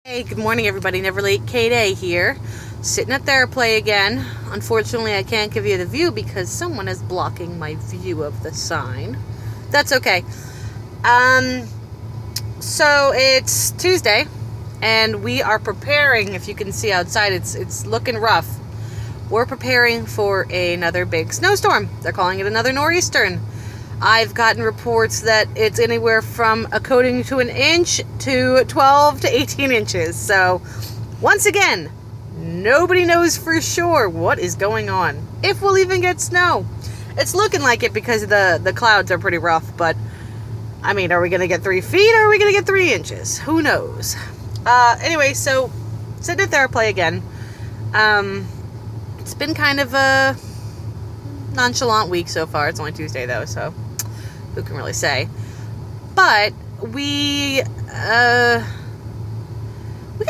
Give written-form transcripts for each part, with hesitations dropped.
Hey, good morning everybody. Never Late K-Day here. Sitting at Theraplay again. Unfortunately, I can't give you the view because someone is blocking my view of the sign. That's okay. So it's Tuesday, and we are preparing. If you can see outside, it's looking rough. We're preparing for another big snowstorm. They're calling it another nor'easter. I've gotten reports that it's anywhere from a coating to an inch to 12 to 18 inches. So, once again, nobody knows for sure what is going on. If we'll even get snow. It's looking like it because the clouds are pretty rough, but, I mean, are we going to get 3 feet or are we going to get 3 inches? Who knows? Anyway, so, sitting at Theraplay again. It's been kind of a nonchalant week so far. It's only Tuesday, though, so who can really say? But we got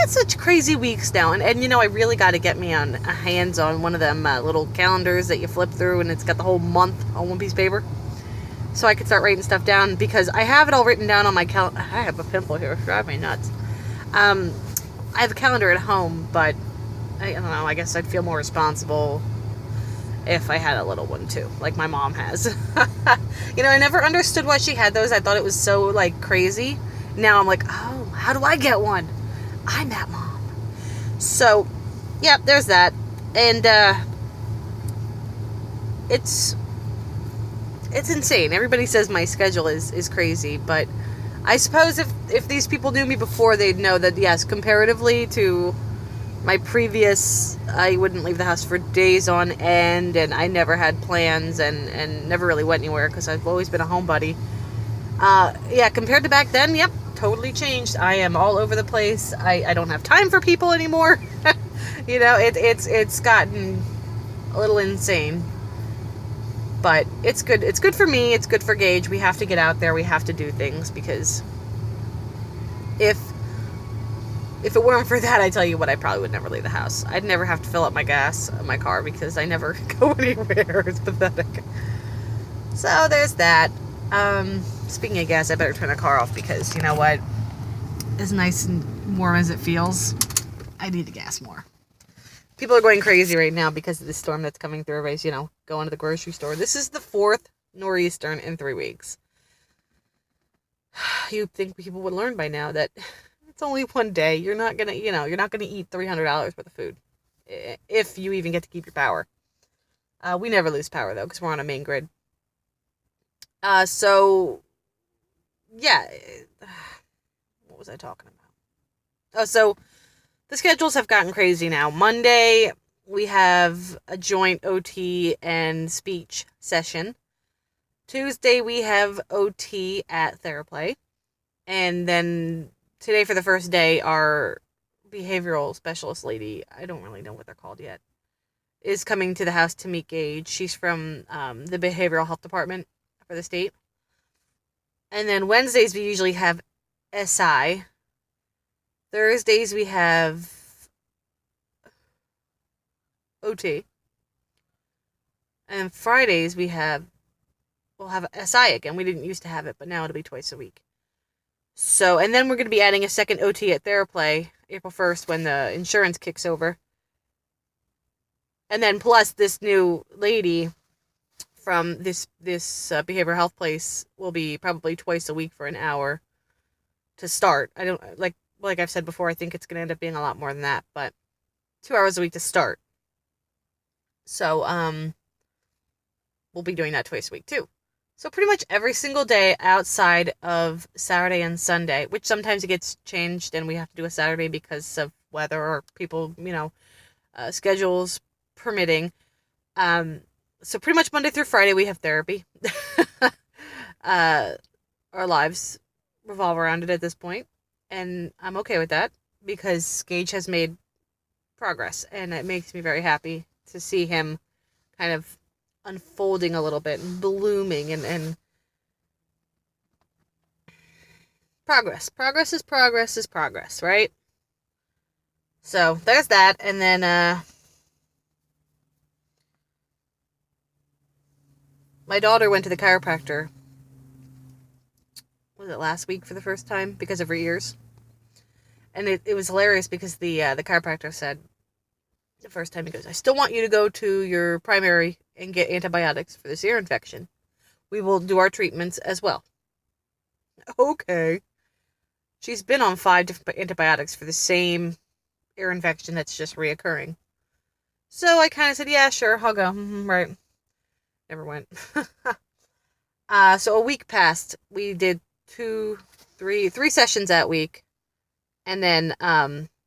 such crazy weeks now, and you know, I really got to get me on hands on one of them little calendars that you flip through, and it's got the whole month on one piece of paper, so I could start writing stuff down, because I have it all written down on my calendar. I have a pimple here, drive me nuts. I have a calendar at home, but I don't know, I guess I'd feel more responsible if I had a little one too, like my mom has. You know, I never understood why she had those. I thought it was so, like, crazy. Now I'm like, oh, how do I get one? I'm that mom. So, yeah, there's that. And, it's insane. Everybody says my schedule is crazy, but I suppose if these people knew me before, they'd know that, yes, comparatively to my previous, I wouldn't leave the house for days on end, and I never had plans, and never really went anywhere, because I've always been a homebody. Yeah, compared to back then, yep, totally changed. I am all over the place. I don't have time for people anymore. You know, it's gotten a little insane. But it's good. It's good for me. It's good for Gage. We have to get out there. We have to do things, because if it weren't for that, I tell you what, I probably would never leave the house. I'd never have to fill up my gas in my car, because I never go anywhere. It's pathetic. So there's that. Speaking of gas, I better turn the car off, because you know what? As nice and warm as it feels, I need to gas more. People are going crazy right now because of the storm that's coming through. Everybody's, you know, going to the grocery store. This is the 4th nor'easter in 3 weeks. You'd think people would learn by now that it's only one day. You're not gonna, you know, you're not gonna eat $300 worth of food, if you even get to keep your power. We never lose power though, because we're on a main grid. So yeah, what was I talking about? Oh, so the schedules have gotten crazy now. Monday we have a joint OT and speech session. Tuesday we have OT at Theraplay, and then today, for the first day, our behavioral specialist lady, I don't really know what they're called yet, is coming to the house to meet Gage. She's from the behavioral health department for the state. And then Wednesdays, we usually have SI. Thursdays, we have OT. And Fridays, we'll have SI again. We didn't used to have it, but now it'll be twice a week. So, and then we're going to be adding a second OT at Theraplay April 1st when the insurance kicks over. And then plus this new lady from this behavioral health place will be probably twice a week for an hour to start. I don't, like I've said before, I think it's going to end up being a lot more than that, but 2 hours a week to start. So, we'll be doing that twice a week too. So pretty much every single day outside of Saturday and Sunday, which sometimes it gets changed and we have to do a Saturday because of weather or people, you know, schedules permitting. So pretty much Monday through Friday we have therapy. Our lives revolve around it at this point, and I'm okay with that, because Gage has made progress, and it makes me very happy to see him kind of unfolding a little bit and blooming, and progress is progress, right? So there's that. And then my daughter went to the chiropractor, was it last week, for the first time because of her ears. And it was hilarious because the chiropractor said the first time, he goes, I still want you to go to your primary and get antibiotics for this ear infection. We will do our treatments as well. Okay. She's been on 5 different antibiotics for the same ear infection that's just reoccurring. So I kind of said, yeah, sure, I'll go. Right. Never went. So a week passed. We did three sessions that week. And then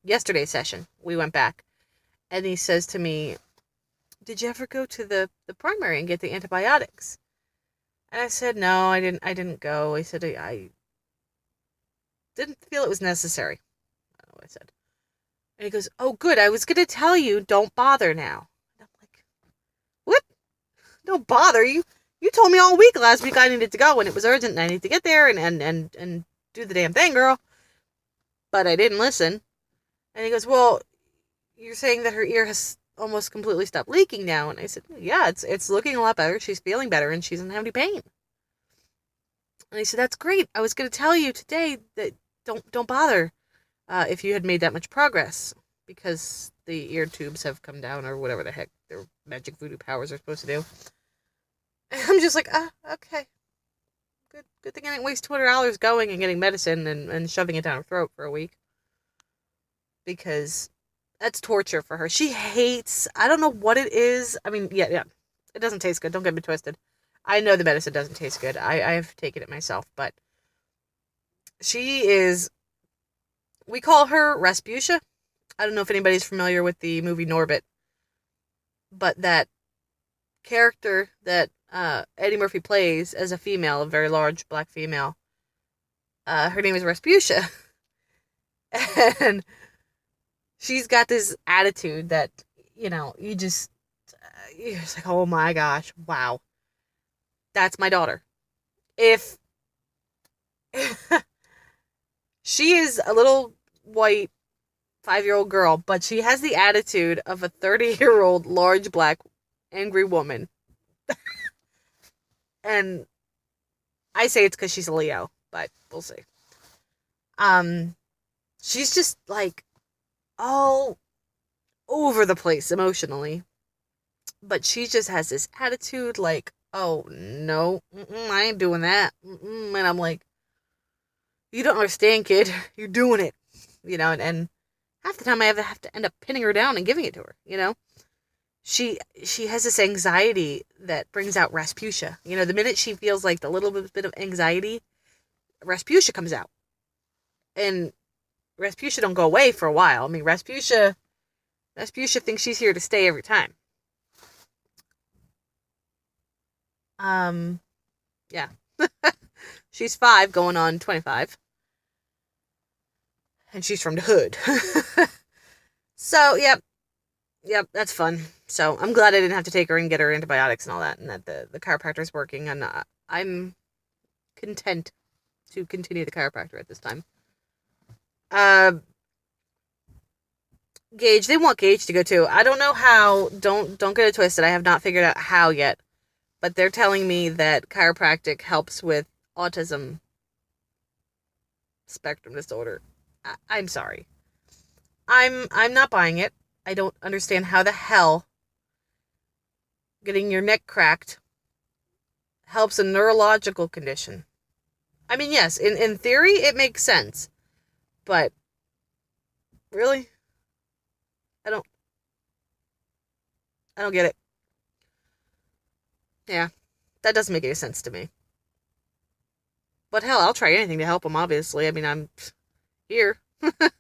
yesterday's session, we went back. And he says to me, did you ever go to the primary and get the antibiotics? And I said, no, I didn't go. He said, I didn't feel it was necessary. I don't know what I said. And he goes, oh, good. I was going to tell you, don't bother now. And I'm like, what? Don't bother? You told me all week last week I needed to go and it was urgent and I need to get there and do the damn thing, girl. But I didn't listen. And he goes, well, you're saying that her ear has almost completely stopped leaking now. And I said, yeah, it's looking a lot better. She's feeling better and she doesn't have any pain. And he said, that's great. I was going to tell you today that don't bother if you had made that much progress, because the ear tubes have come down, or whatever the heck their magic voodoo powers are supposed to do. And I'm just like, okay. Good thing I didn't waste $200 going and getting medicine and shoving it down her throat for a week. Because that's torture for her. She hates, I don't know what it is. I mean, yeah. It doesn't taste good. Don't get me twisted. I know the medicine doesn't taste good. I have taken it myself. But she is, we call her Rasputia. I don't know if anybody's familiar with the movie Norbit. But that character that Eddie Murphy plays as a female, a very large black female, her name is Rasputia. And she's got this attitude that, you're just like, oh my gosh, wow. That's my daughter. If she is a little white 5-year-old girl, but she has the attitude of a 30-year-old large black angry woman. And I say it's because she's a Leo, but we'll see. She's just like all over the place emotionally, but she just has this attitude like, oh no, I ain't doing that. And I'm like, you don't understand, kid. You're doing it, and half the time I have to end up pinning her down and giving it to her. She has this anxiety that brings out Rasputia. The minute she feels like the little bit of anxiety, Rasputia comes out. And Rasputia don't go away for a while. I mean, Rasputia thinks she's here to stay every time. Yeah. She's 5 going on 25. And she's from the hood. So, yep, that's fun. So, I'm glad I didn't have to take her and get her antibiotics and all that, and that the chiropractor's working, and I'm content to continue the chiropractor at this time. Gage, they want Gage to go too. I don't know how, don't get it twisted, I have not figured out how yet, but they're telling me that chiropractic helps with autism spectrum disorder. I'm sorry. I'm not buying it. I don't understand how the hell getting your neck cracked helps a neurological condition. I mean, yes, in theory, it makes sense. But, really? I don't get it. Yeah, that doesn't make any sense to me. But hell, I'll try anything to help him, obviously. I mean, I'm here.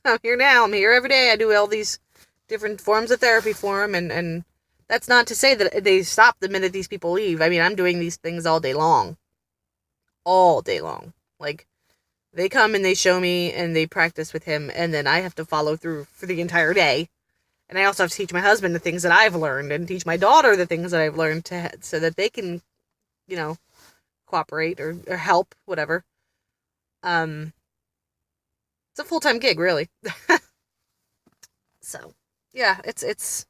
I'm here now. I'm here every day. I do all these different forms of therapy for him, and that's not to say that they stop the minute these people leave. I mean, I'm doing these things all day long. All day long. Like, they come and they show me and they practice with him, and then I have to follow through for the entire day. And I also have to teach my husband the things that I've learned, and teach my daughter the things that I've learned so that they can, cooperate or help, whatever. It's a full-time gig, really. So, yeah, it's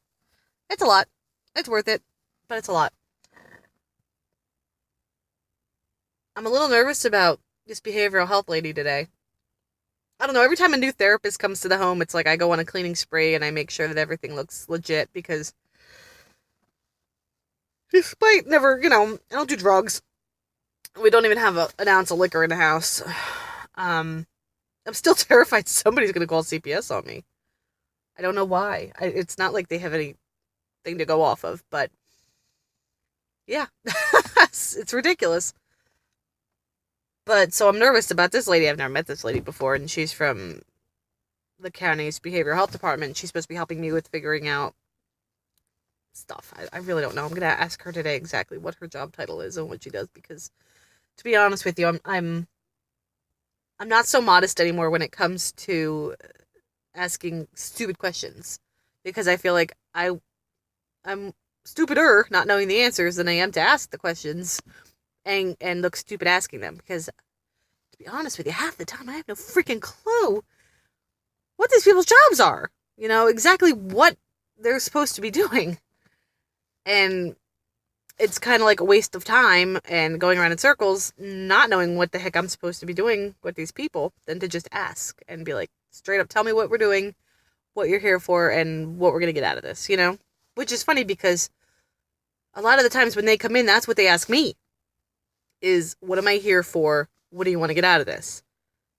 a lot. It's worth it, but it's a lot. I'm a little nervous about this behavioral health lady today. I don't know, every time a new therapist comes to the home, it's like I go on a cleaning spree and I make sure that everything looks legit because despite never, I don't do drugs. We don't even have an ounce of liquor in the house. I'm still terrified somebody's going to call CPS on me. I don't know why. It's not like they have anything to go off of, but yeah, it's ridiculous. But so I'm nervous about this lady. I've never met this lady before, and she's from the county's behavioral health department. She's supposed to be helping me with figuring out stuff. I really don't know. I'm going to ask her today exactly what her job title is and what she does, because to be honest with you, I'm not so modest anymore when it comes to asking stupid questions, because I feel like I'm stupider not knowing the answers than I am to ask the questions and look stupid asking them, because to be honest with you, half the time I have no freaking clue what these people's jobs are. Exactly what they're supposed to be doing. And it's kind of like a waste of time and going around in circles, not knowing what the heck I'm supposed to be doing with these people, than to just ask and be like, straight up, tell me what we're doing, what you're here for, and what we're going to get out of this, Which is funny because a lot of the times when they come in, that's what they ask me, is what am I here for? What do you want to get out of this?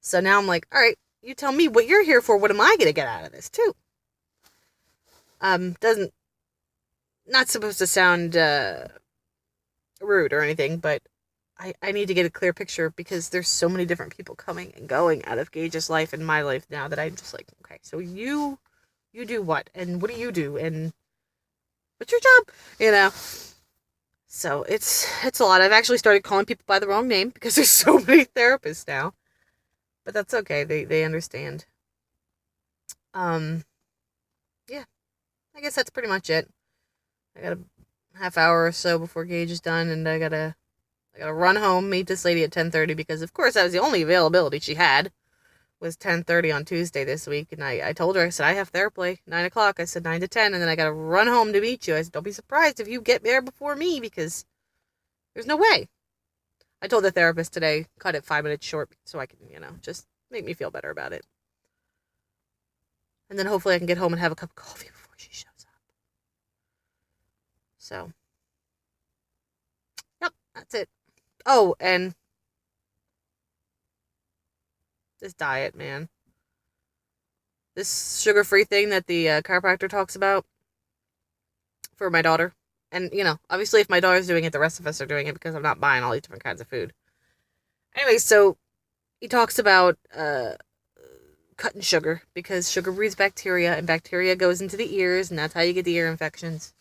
So now I'm like, all right, you tell me what you're here for. What am I going to get out of this too? Not supposed to sound rude or anything, but I need to get a clear picture, because there's so many different people coming and going out of Gage's life and my life now that I'm just like, okay, so you do what? And what do you do? And what's your job? So it's a lot. I've actually started calling people by the wrong name because there's so many therapists now. But that's okay. They understand. Yeah. I guess that's pretty much it. I got a half hour or so before Gage is done, and I gotta run home, meet this lady at 10:30, because of course that was the only availability she had, was 10:30 on Tuesday this week. And I told her, I said, I have therapy 9 o'clock. I said 9 to 10, and then I gotta run home to meet you. I said, don't be surprised if you get there before me, because there's no way. I told the therapist today, cut it 5 minutes short so I can, just make me feel better about it. And then hopefully I can get home and have a cup of coffee before she shows up. So, yep, that's it. Oh, and this diet, man. This sugar-free thing that the chiropractor talks about for my daughter. And, obviously if my daughter's doing it, the rest of us are doing it, because I'm not buying all these different kinds of food. Anyway, so he talks about cutting sugar, because sugar breeds bacteria, and bacteria goes into the ears, and that's how you get the ear infections.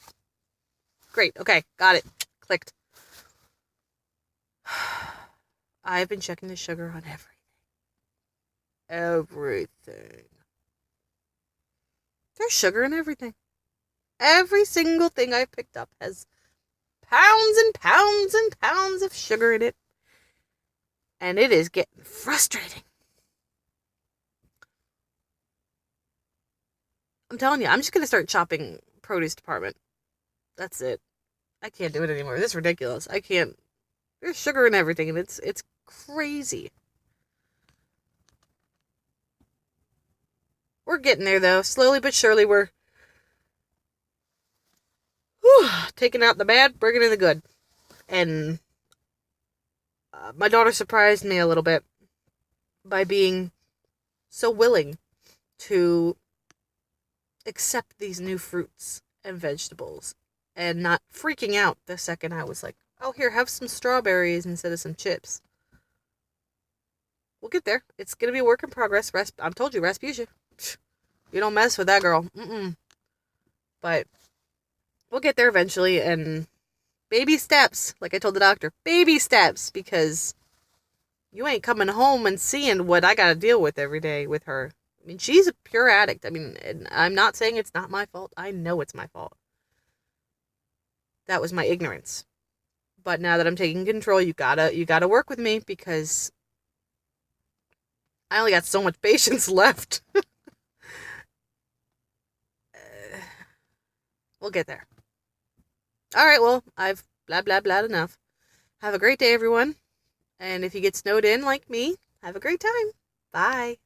Great. Okay. Got it. Clicked. I've been checking the sugar on everything. Everything. There's sugar in everything. Every single thing I've picked up has pounds and pounds and pounds of sugar in it. And it is getting frustrating. I'm telling you, I'm just going to start shopping produce department. That's it. I can't do it anymore. This is ridiculous. I can't. There's sugar in everything, and it's crazy. We're getting there, though. Slowly but surely, we're taking out the bad, bringing in the good. And my daughter surprised me a little bit by being so willing to accept these new fruits and vegetables, and not freaking out the second I was like, oh, here, have some strawberries instead of some chips. We'll get there. It's going to be a work in progress. I've told you, Rasputia. You don't mess with that girl. But we'll get there eventually, and baby steps. Like I told the doctor, baby steps, because you ain't coming home and seeing what I got to deal with every day with her. I mean, she's a pure addict. I mean, I'm not saying it's not my fault. I know it's my fault. That was my ignorance. But now that I'm taking control, you gotta work with me, because I only got so much patience left. We'll get there. All right, well, I've blah, blah, blah enough. Have a great day, everyone. And if you get snowed in like me, have a great time. Bye.